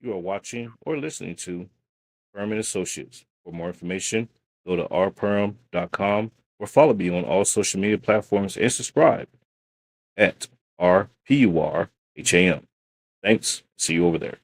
You are watching or listening to Purham and Associates. For more information, go to rpurham.com or follow me on all social media platforms and subscribe at RPURHAM. Thanks. See you over there.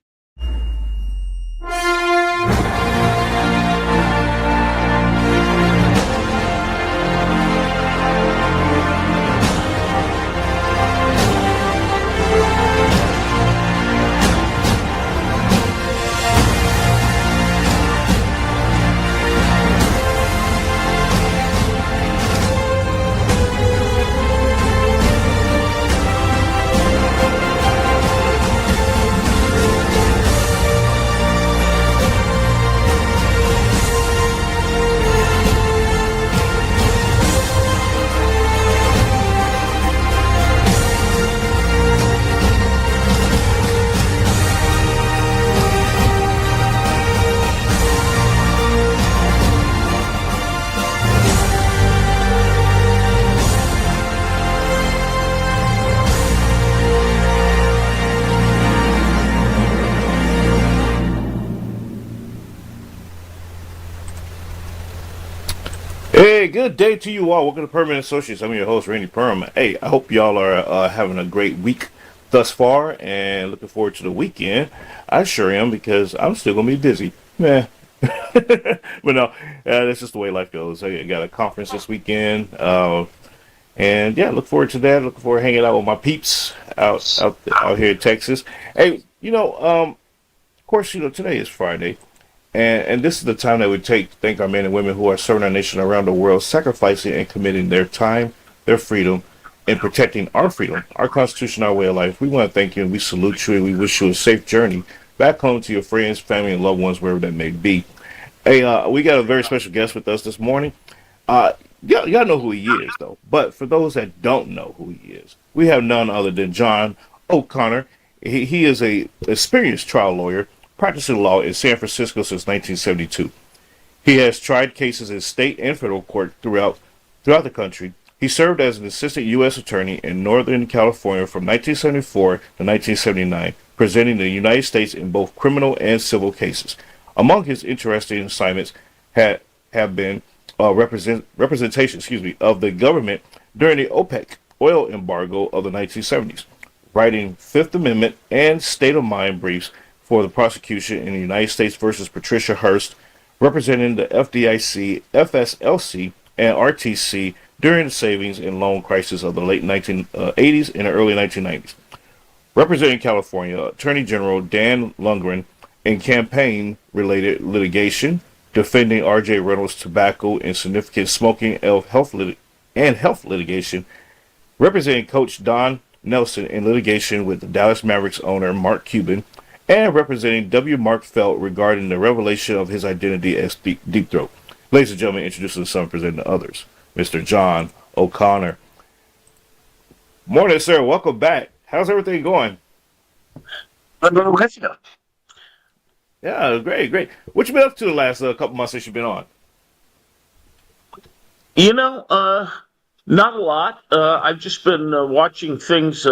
Hey, good day to you all. Welcome to Permanent Associates. I'm your host, Randy Purham. Hey, I hope y'all are having a great week thus far and looking forward to the weekend. I sure am because I'm still going to be busy. Meh. But no, that's just the way life goes. I got a conference this weekend. And yeah, look forward to that. Looking forward to hanging out with my peeps out here in Texas. Hey, of course, today is Friday. And this is the time that we take to thank our men and women who are serving our nation around the world, sacrificing and committing their time, their freedom, and protecting our freedom, our Constitution, our way of life. We want to thank you and we salute you and we wish you a safe journey back home to your friends, family, and loved ones, wherever that may be. Hey, we got a very special guest with us this morning. Y'all know who he is, though. But for those that don't know who he is, we have none other than John O'Connor. He is a experienced trial lawyer practicing law in San Francisco since 1972. He has tried cases in state and federal court throughout the country. He served as an assistant U.S. attorney in Northern California from 1974 to 1979, presenting the United States in both criminal and civil cases. Among his interesting assignments have been representation, of the government during the OPEC oil embargo of the 1970s, writing Fifth Amendment and state of mind briefs for the prosecution in the United States versus Patricia Hearst, representing the FDIC, FSLC, and RTC during the savings and loan crisis of the late 1980s and the early 1990s. Representing California, Attorney General Dan Lundgren in campaign-related litigation, defending R.J. Reynolds' tobacco and significant smoking and health litigation, representing Coach Don Nelson in litigation with the Dallas Mavericks owner Mark Cuban, and representing W. Mark Felt regarding the revelation of his identity as Deep Throat. Ladies and gentlemen, introducing some, presenting the others, Mr. John O'Connor. Morning, sir. Welcome back. How's everything going? I'm going with you. Yeah, great. What you been up to the last couple months since you've been on? Not a lot. I've just been watching things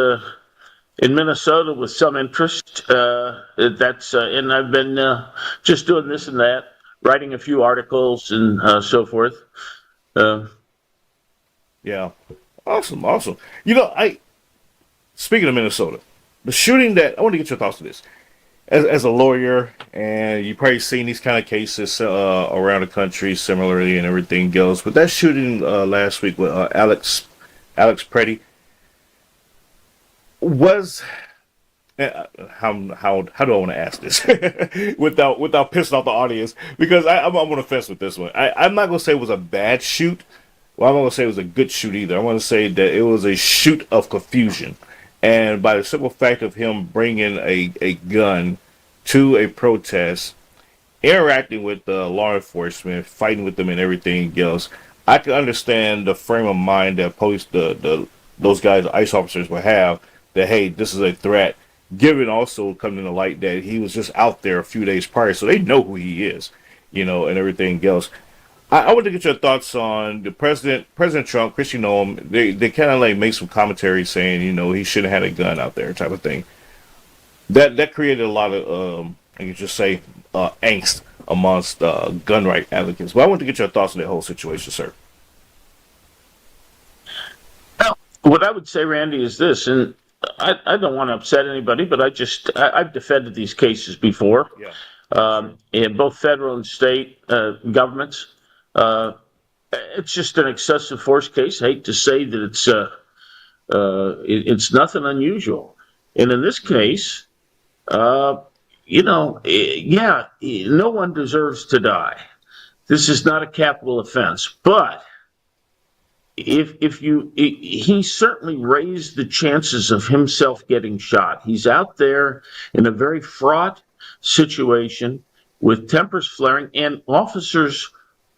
in Minnesota with some interest. And I've been just doing this and that, writing a few articles and so forth. Yeah, awesome. Speaking of Minnesota, the shooting that I want to get your thoughts on this. As a lawyer, and you've probably seen these kind of cases around the country similarly and everything else. But that shooting last week with Alex Preddy was how do I want to ask this without pissing off the audience, because I'm on the fence with this one. I'm not gonna say it was a bad shoot. Well, I'm not gonna say it was a good shoot either. I want to say that it was a shoot of confusion. And by the simple fact of him bringing a gun to a protest, interacting with the law enforcement, fighting with them and everything else, I can understand the frame of mind that those guys, the ICE officers, will have, that, hey, this is a threat, given also coming to light that he was just out there a few days prior, so they know who he is, and everything else. I want to get your thoughts on the President Trump, Chris, him. They kind of like make some commentary saying, he shouldn't have had a gun out there, type of thing. That created a lot of I could just say, angst amongst gun right advocates. But I want to get your thoughts on that whole situation, sir. Now, what I would say, Randy, is this, and I don't want to upset anybody, but I've defended these cases before, Yeah, sure. in both federal and state governments. Uh, it's just an excessive force case. I hate to say that it's nothing unusual, and in this case, uh, yeah, no one deserves to die. This is not a capital offense, but if you he certainly raised the chances of himself getting shot. He's out there in a very fraught situation with tempers flaring and officers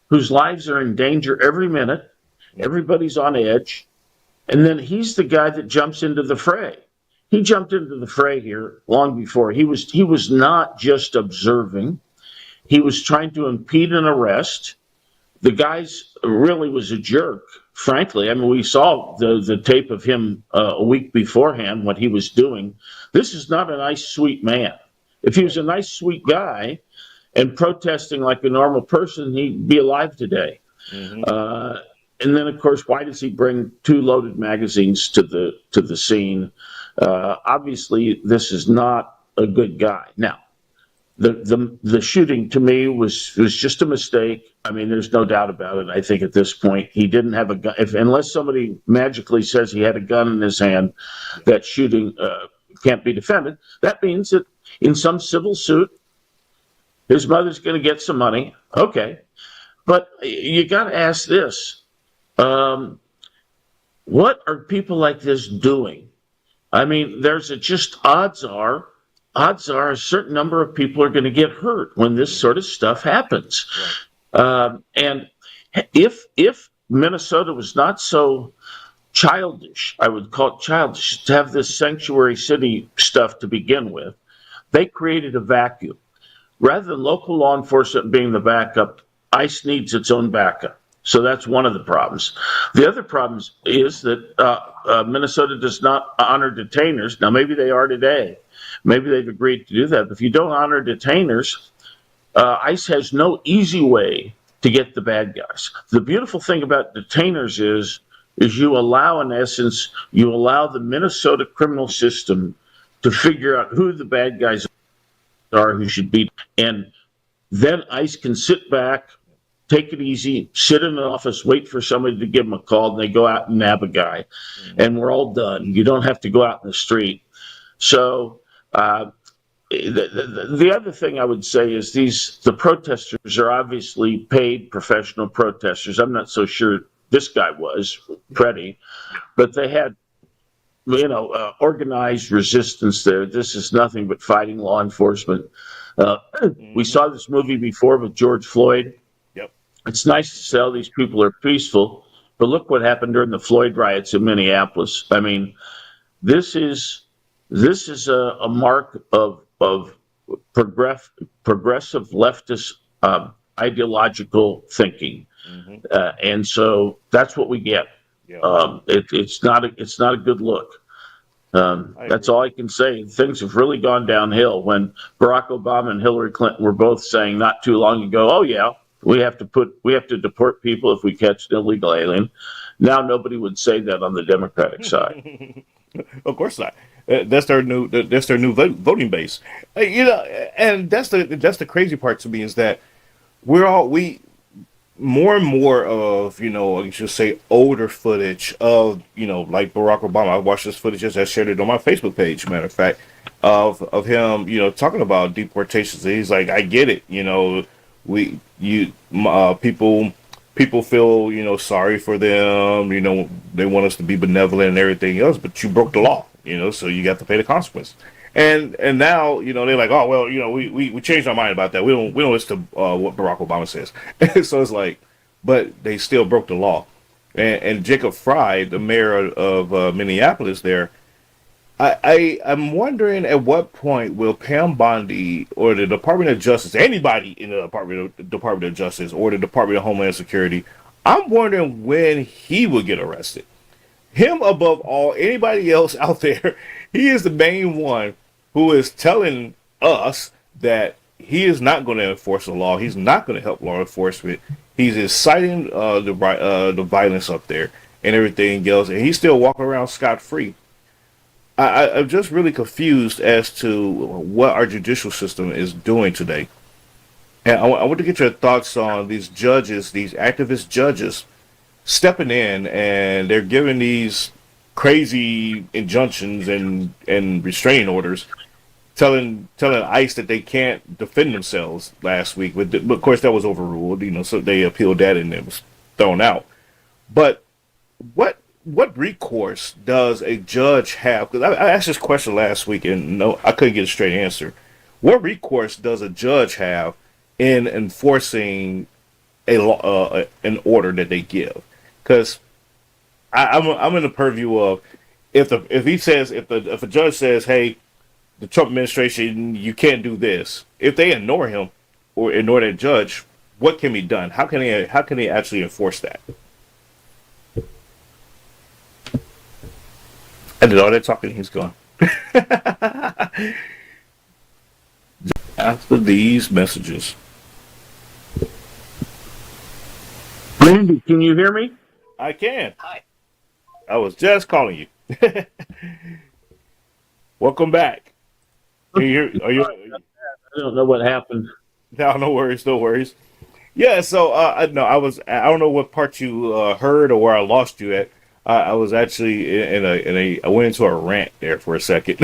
whose lives are in danger every minute. Everybody's on edge, and then he's the guy that jumps into the fray. He jumped into the fray here long before. He was not just observing. He was trying to impede an arrest. The guy's really was a jerk, frankly. I mean, we saw the tape of him a week beforehand, what he was doing. This is not a nice, sweet man. If he was a nice, sweet guy and protesting like a normal person, he'd be alive today. Hmm. And then, of course, why does he bring two loaded magazines to the scene? Obviously, this is not a good guy. Now, the shooting to me was just a mistake. I mean, there's no doubt about it. I think at this point he didn't have a gun. Unless somebody magically says he had a gun in his hand, that shooting can't be defended. That means that in some civil suit, his mother's going to get some money. Okay, but you got to ask this: what are people like this doing? I mean, just odds are a certain number of people are going to get hurt when this sort of stuff happens. And if Minnesota was not so childish, I would call it childish, to have this sanctuary city stuff to begin with, they created a vacuum. Rather than local law enforcement being the backup, ICE needs its own backup. So that's one of the problems. The other problem is that Minnesota does not honor detainers. Now, maybe they are today. Maybe they've agreed to do that. But if you don't honor detainers, ICE has no easy way to get the bad guys. The beautiful thing about detainers is you allow, in essence, the Minnesota criminal system to figure out who the bad guys are, who should be. And then ICE can sit back, take it easy, sit in an office, wait for somebody to give them a call, and they go out and nab a guy. And we're all done. You don't have to go out in the street. So the other thing I would say is the protesters are obviously paid professional protesters. I'm not so sure this guy was, Preddy, but they had, organized resistance there. This is nothing but fighting law enforcement. We saw this movie before with George Floyd. Yep. It's nice to say all these people are peaceful, but look what happened during the Floyd riots in Minneapolis. I mean, this is a mark of progressive leftist ideological thinking, and so that's what we get. Yeah. It's not a good look. That's all I can say. Things have really gone downhill when Barack Obama and Hillary Clinton were both saying not too long ago, "Oh yeah, we have to deport people if we catch an illegal alien." Now nobody would say that on the Democratic side. Of course not. That's their new voting base. And that's the crazy part to me is that we more and more of I should say older footage of like Barack Obama. I watched this footage as I shared it on my Facebook page. Matter of fact, of him talking about deportations. He's like, I get it. People feel sorry for them. They want us to be benevolent and everything else, but you broke the law. So you got to pay the consequence. And now they're like, oh well, we changed our mind about that. We don't listen to what Barack Obama says. So it's like, but they still broke the law. And Jacob Fry, the mayor of Minneapolis, there, I'm wondering at what point will Pam Bondi or the Department of Justice, anybody in the Department of Justice or the Department of Homeland Security, I'm wondering when he will get arrested. Him above all anybody else out there, he is the main one who is telling us that he is not going to enforce the law. He's not going to help law enforcement. He's inciting the violence up there and everything else, and he's still walking around scot free. I'm just really confused as to what our judicial system is doing today. And I want to get your thoughts on these judges, these activist judges, stepping in and they're giving these crazy injunctions and restraining orders, telling ICE that they can't defend themselves last week. But of course, that was overruled. So they appealed that and it was thrown out. But what recourse does a judge have? Because I asked this question last week and no, I couldn't get a straight answer. What recourse does a judge have in enforcing a law, an order that they give? Because I'm in the purview of if a judge says, hey, the Trump administration, you can't do this. If they ignore him or ignore that judge, what can be done? How can they actually enforce that? I did all that talking, he's gone. After these messages. Randy, can you hear me? I can. Hi. I was just calling you. Welcome back. Are you? I don't know what happened. No, no worries, no worries. Yeah, so no, I don't know what part you heard or where I lost you at. I was actually I went into a rant there for a second.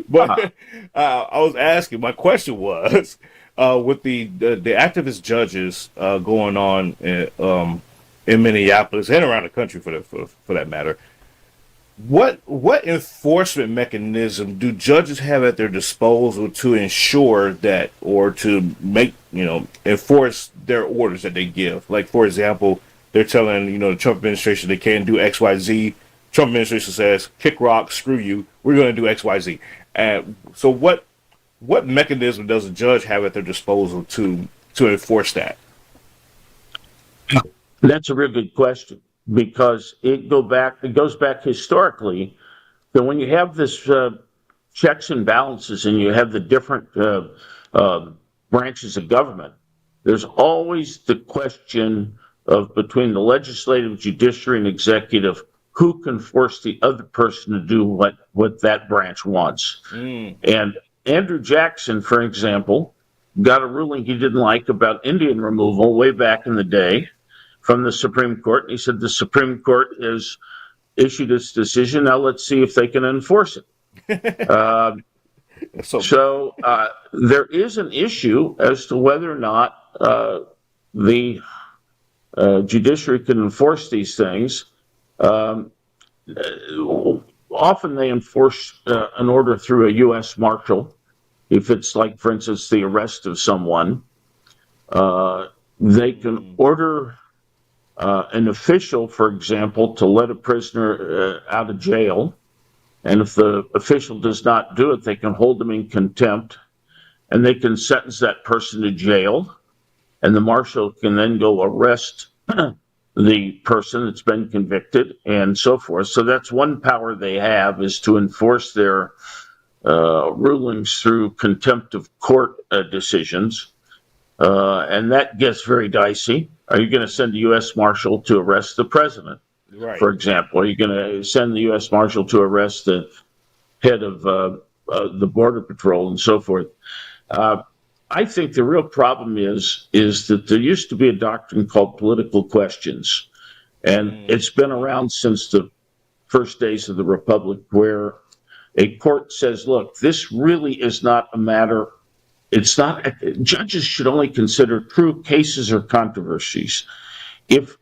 But I was asking. My question was with the activist judges going on in Minneapolis and around the country for that matter. What enforcement mechanism do judges have at their disposal to ensure that, or to make, enforce their orders that they give? Like, for example, they're telling, the Trump administration they can't do X, Y, Z. Trump administration says, kick rock, screw you, we're going to do X, Y, Z. And so what mechanism does a judge have at their disposal to enforce that? That's a really good question, because it goes back historically that when you have this checks and balances and you have the different branches of government, there's always the question of, between the legislative, judiciary, and executive, who can force the other person to do what that branch wants. And Andrew Jackson, for example, got a ruling he didn't like about Indian removal way back in the day from the Supreme Court. And he said the Supreme Court has issued its decision. Now let's see if they can enforce it. So there is an issue as to whether or not the judiciary can enforce these things. Often they enforce an order through a U.S. Marshal. If it's like, for instance, the arrest of someone, they can order an official, for example, to let a prisoner out of jail. And if the official does not do it, they can hold them in contempt, and they can sentence that person to jail. And the marshal can then go arrest the person that's been convicted and so forth. So that's one power they have, is to enforce their rulings through contempt of court decisions. And that gets very dicey. Are you going to send a U.S. Marshal to arrest the president, right, for example? Are you going to send the U.S. Marshal to arrest the head of the Border Patrol and so forth? I think the real problem is that there used to be a doctrine called political questions, and it's been around since the first days of the Republic, where a court says, look, this really is not a matter. It's not, judges should only consider true cases or controversies. If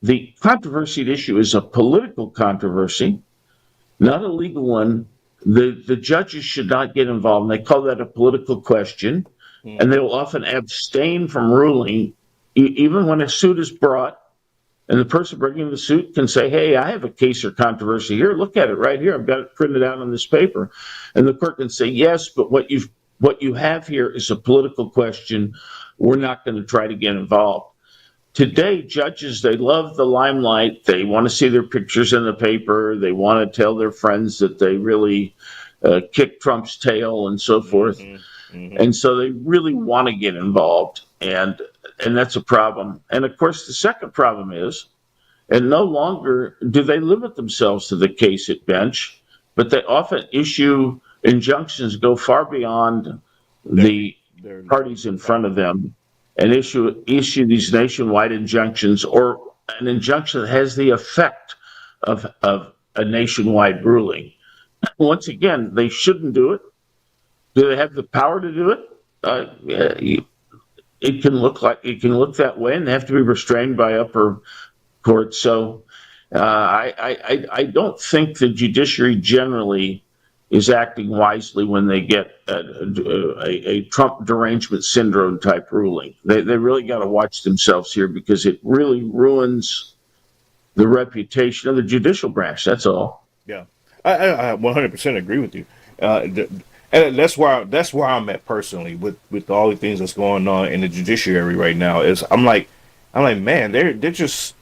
the controversy at issue is a political controversy, not a legal one, the judges should not get involved. And they call that a political question. And they will often abstain from ruling, even when a suit is brought, and the person bringing the suit can say, hey, I have a case or controversy here. Look at it right here. I've got it printed out on this paper. And the court can say, yes, but what you have here is a political question. We're not going to try to get involved. Today, judges, they love the limelight. They want to see their pictures in the paper. They want to tell their friends that they really kicked Trump's tail and so forth. And so they really want to get involved, and that's a problem. And of course, the second problem is, and no longer do they limit themselves to the case at bench, but they often issue injunctions go far beyond Their the their parties in front right. of them, and issue these nationwide injunctions, or an injunction that has the effect of a nationwide ruling. Once again, they shouldn't do it. Do they have the power to do it? Yeah, it can look that way, and they have to be restrained by upper courts. So I don't think the judiciary generally is acting wisely when they get a Trump derangement syndrome type ruling. They really got to watch themselves here, because it really ruins the reputation of the judicial branch. That's all. Yeah, I 100% agree with you. And that's where I'm at personally with all the things that's going on in the judiciary right now. Is I'm like, man, they're just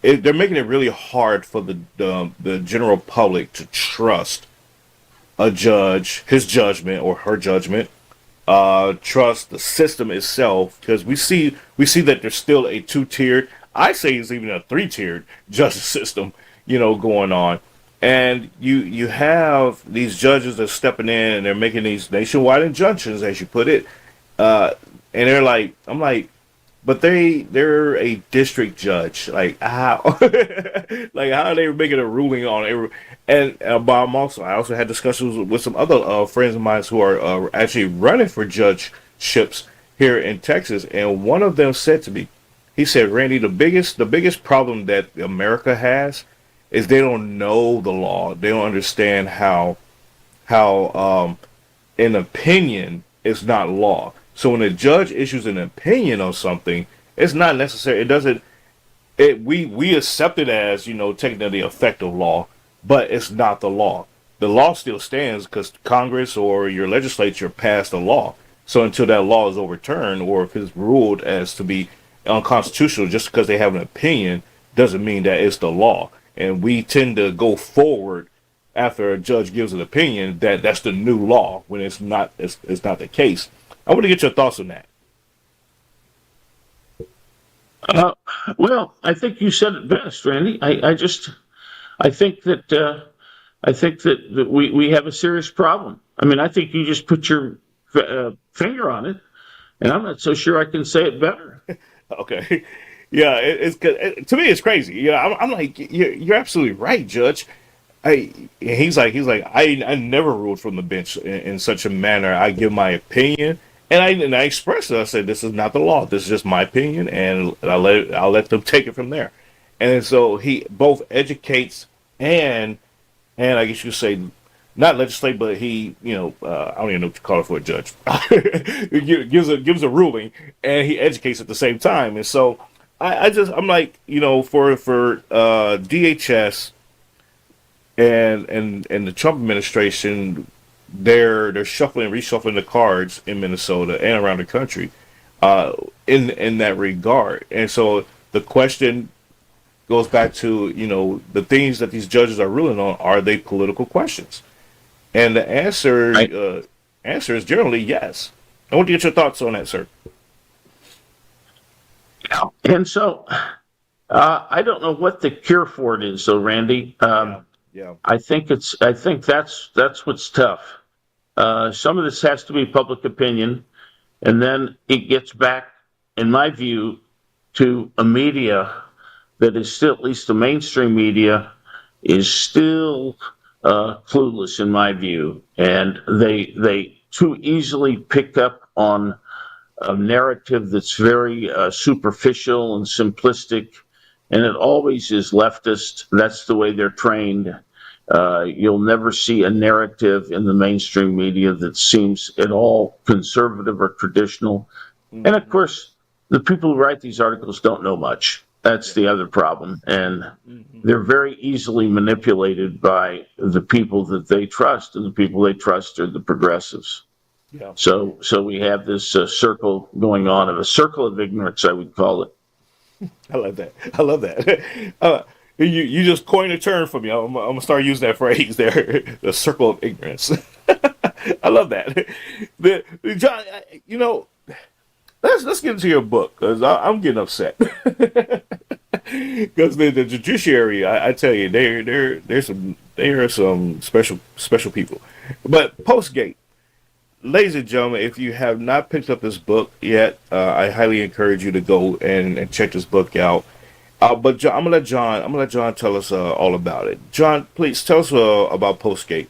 they're making it really hard for the general public to trust a judge, his judgment or her judgment, trust the system itself, because we see that there's still a two-tiered, I say it's even a three-tiered justice system, going on. And you have these judges that are stepping in and they're making these nationwide injunctions, as you put it, and they're like, I'm like, but they're a district judge. Like how, like how are they making a ruling on every? And but I also had discussions with some other friends of mine who are actually running for judgeships here in Texas, and one of them said to me, he said, Randy, the biggest problem that America has is they don't know the law. They don't understand how an opinion is not law. So when a judge issues an opinion on something, it's not necessary. It doesn't. We accept it as taking the effect of law, but it's not the law. The law still stands because Congress or your legislature passed a law. So until that law is overturned, or if it's ruled as to be unconstitutional, just because they have an opinion doesn't mean that it's the law. And we tend to go forward after a judge gives an opinion that that's the new law, when it's not. It's not the case. I want to get your thoughts on that. Uh, well, I think you said it best, Randy. I think that that we have a serious problem. I mean, I think you just put your finger on it, and I'm not so sure I can say it better. Okay, yeah, to me it's crazy. Yeah, I'm like, you're absolutely right, Judge. He's like, I never ruled from the bench in such a manner. I give my opinion, and I expressed it. I said, this is not the law. This is just my opinion, and I'll let them take it from there. And so he both educates and and I guess you could say not legislate, but he, I don't even know what you call it for a judge. He gives a ruling, and he educates at the same time. And so I'm like, for DHS and the Trump administration, they're shuffling, reshuffling the cards in Minnesota and around the country, in that regard. And so the question goes back to, the things that these judges are ruling on, are they political questions? And the Right. answer is generally yes. I want to get your thoughts on that, sir. And so I don't know what the cure for it is, though, Randy. Yeah, yeah, I think that's what's tough. Some of this has to be public opinion, and then it gets back, in my view, to a media that is still, at least the mainstream media, is still clueless, in my view, and they too easily pick up on a narrative that's very superficial and simplistic, and it always is leftist. That's the way they're trained. You'll never see a narrative in the mainstream media that seems at all conservative or traditional. And of hmm course, the people who write these articles don't know much. That's yeah, the other problem. And hmm they're very easily manipulated by the people that they trust, and the people they trust are the progressives. yeah. So we have this circle going on, of a circle of ignorance, I would call it. I love that. I love that. You just coined a term for me. I'm gonna start using that phrase there, the circle of ignorance. I love that. John, let's get into your book because I'm getting upset. Because the judiciary, I tell you, they are some special people. But Postgate, ladies and gentlemen, if you have not picked up this book yet, I highly encourage you to go and check this book out. But John, I'm gonna let John tell us all about it. John, please tell us about Postgate.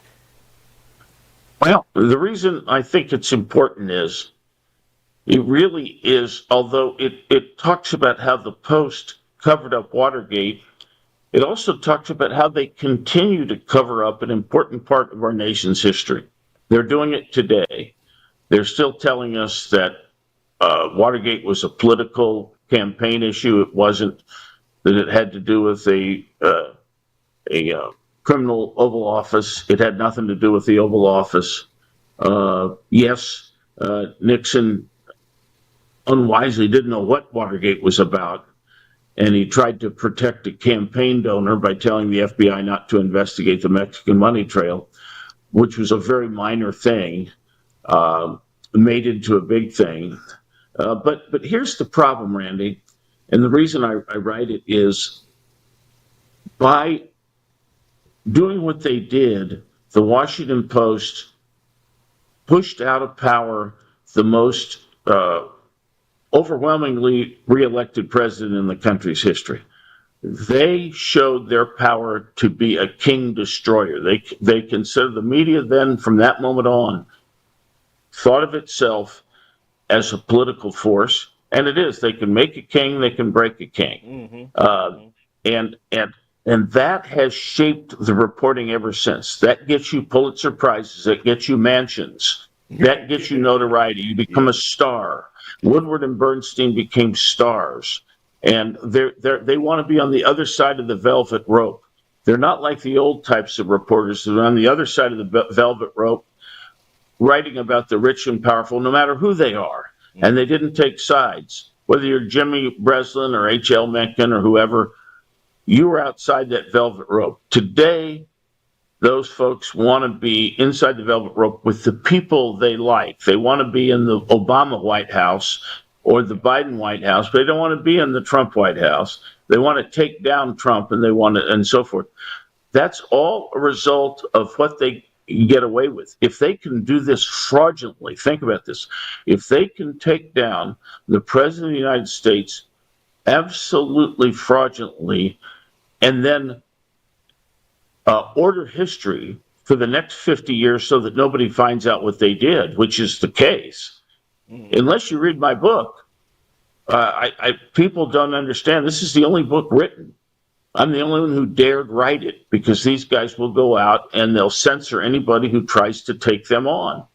Well, the reason I think it's important is it really is, although it talks about how the Post covered up Watergate, it also talks about how they continue to cover up an important part of our nation's history. They're doing it today. They're still telling us that Watergate was a political campaign issue. It wasn't, that it had to do with a criminal Oval Office. It had nothing to do with the Oval Office. Yes, Nixon unwisely didn't know what Watergate was about, and he tried to protect a campaign donor by telling the FBI not to investigate the Mexican money trail, which was a very minor thing, made into a big thing. But here's the problem, Randy, and the reason I write it is by doing what they did, the Washington Post pushed out of power the most overwhelmingly reelected president in the country's history. They showed their power to be a king destroyer. They considered, the media then, from that moment on, thought of itself as a political force, and it is. They can make a king, they can break a king. And that has shaped the reporting ever since. That gets you Pulitzer Prizes, that gets you mansions, that gets you notoriety. You become a star. Woodward and Bernstein became stars, and they want to be on the other side of the velvet rope. They're not like the old types of reporters that are on the other side of the velvet rope, writing about the rich and powerful, no matter who they are. And they didn't take sides. Whether you're Jimmy Breslin or H.L. Mencken or whoever, you were outside that velvet rope. Today, those folks want to be inside the velvet rope with the people they like. They want to be in the Obama White House or the Biden White House, but they don't want to be in the Trump White House. They want to take down Trump, and they want to, and so forth. That's all a result of what they get away with. If they can do this fraudulently, think about this. If they can take down the President of the United States absolutely fraudulently, and then order history for the next 50 years so that nobody finds out what they did, which is the case. Unless you read my book, people don't understand. This is the only book written. I'm the only one who dared write it, because these guys will go out and they'll censor anybody who tries to take them on.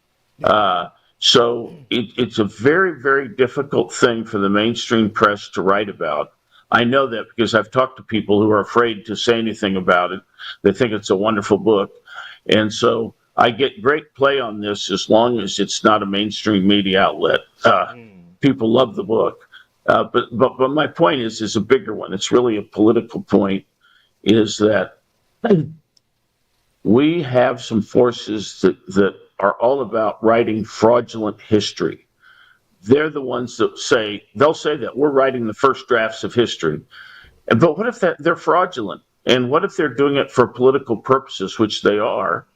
So it's a very, very difficult thing for the mainstream press to write about. I know that because I've talked to people who are afraid to say anything about it. They think it's a wonderful book. And so I get great play on this as long as it's not a mainstream media outlet. People love the book. But my point is a bigger one. It's really a political point, is that we have some forces that are all about writing fraudulent history. They're the ones that they'll say that we're writing the first drafts of history. But what if they're fraudulent? And what if they're doing it for political purposes, which they are?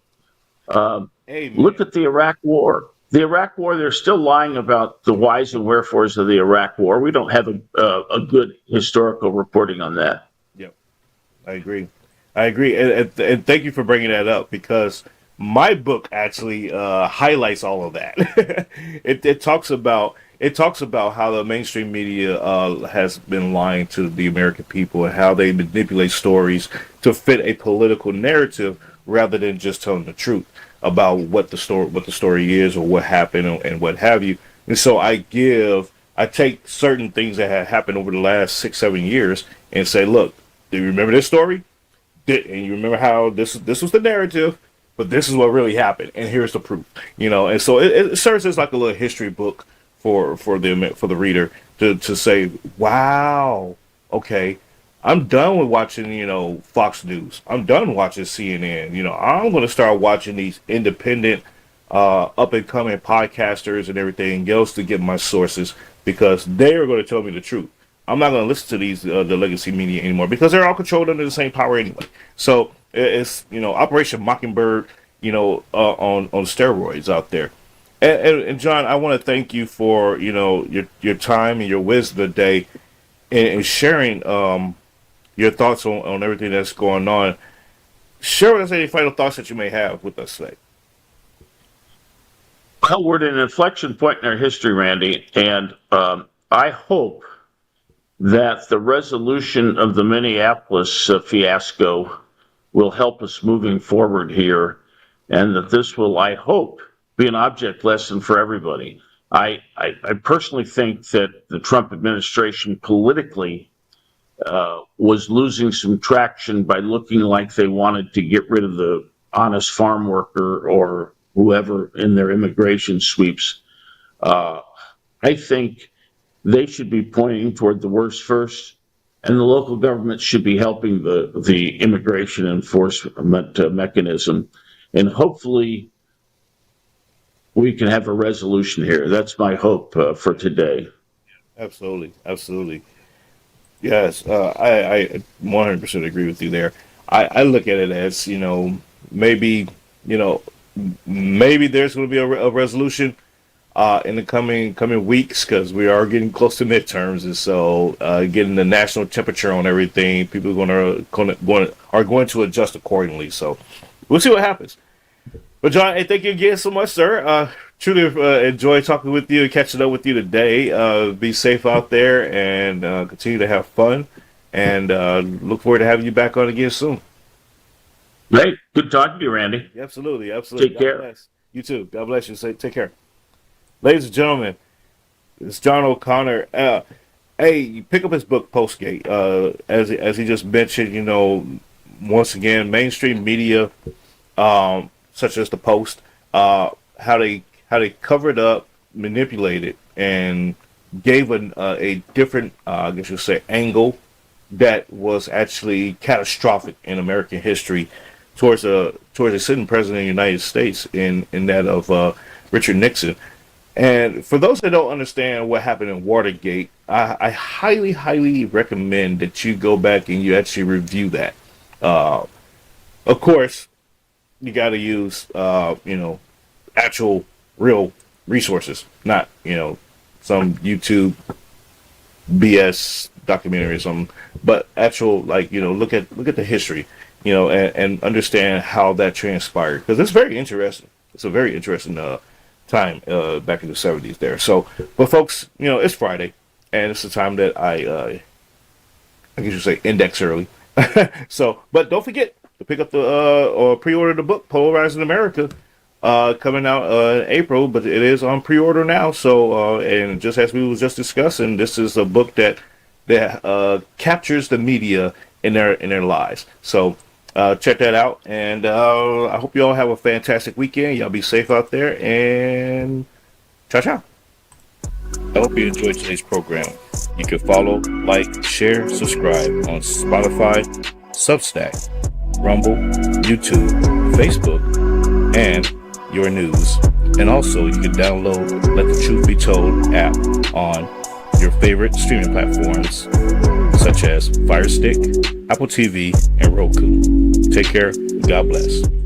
Look at the Iraq War. The Iraq War, they're still lying about the whys and wherefores of the Iraq War. We don't have a good historical reporting on that. Yep, I agree. And thank you for bringing that up, because my book actually highlights all of that. It talks about how the mainstream media has been lying to the American people, and how they manipulate stories to fit a political narrative rather than just telling the truth about what the story is, or what happened, and what have you. And so I take certain things that have happened over the last 6-7 years and say, look, do you remember this story? And you remember how this was the narrative, but this is what really happened, and here's the proof. And so it serves as like a little history book for the reader to say, wow, okay, I'm done with watching, Fox News. I'm done watching CNN. I'm going to start watching these independent up and coming podcasters and everything else to get my sources because they are going to tell me the truth. I'm not going to listen to these the legacy media anymore because they're all controlled under the same power anyway. So it's Operation Mockingbird, on steroids out there. And John, I want to thank you for your time and your wisdom today and sharing your thoughts on everything that's going on. Share with us any final thoughts that you may have with us today. Well, we're at an inflection point in our history, Randy, and I hope that the resolution of the Minneapolis fiasco will help us moving forward here, and that this will, I hope, be an object lesson for everybody. I personally think that the Trump administration politically was losing some traction by looking like they wanted to get rid of the honest farm worker or whoever in their immigration sweeps. I think they should be pointing toward the worst first, and the local government should be helping the immigration enforcement mechanism. And hopefully we can have a resolution here. That's my hope for today. Absolutely. Absolutely. Yes, I 100% agree with you there. I look at it as, maybe, maybe there's going to be a resolution in the coming weeks because we are getting close to midterms, and so getting the national temperature on everything, people are going to adjust accordingly. So we'll see what happens. But John, hey, thank you again so much, sir. Truly enjoyed talking with you and catching up with you today. Be safe out there and continue to have fun. And look forward to having you back on again soon. Great. Good talking to you, Randy. Absolutely. Absolutely. Take care. God bless. You too. God bless you. Take care. Ladies and gentlemen, it's John O'Connor. Hey, pick up his book, Postgate. As he just mentioned, once again, mainstream media, such as the Post, how they covered up, manipulated, and gave a different, I guess you say, angle that was actually catastrophic in American history towards a sitting president of the United States in that of Richard Nixon. And for those that don't understand what happened in Watergate, I highly, highly recommend that you go back and you actually review that. Of course, you got to use, actual real resources, not, some YouTube BS documentary or something, but actual, look at the history, and understand how that transpired, because it's very interesting. It's a very interesting time back in the 70s there. So, but folks, it's Friday, and it's the time that I guess you say index early. So, but don't forget to pick up the or pre-order the book Polarizing America, coming out in April, but it is on pre-order now. So, and just as we was just discussing, this is a book that captures the media in their lives. So check that out, and I hope you all have a fantastic weekend. Y'all be safe out there, and ciao ciao. I hope you enjoyed today's program. You can follow, like, share, subscribe on Spotify, Substack, Rumble, YouTube, Facebook, and your news. And also, you can download Let the Truth Be Told app on your favorite streaming platforms, such as Fire Stick, Apple TV, and Roku. Take care. God bless.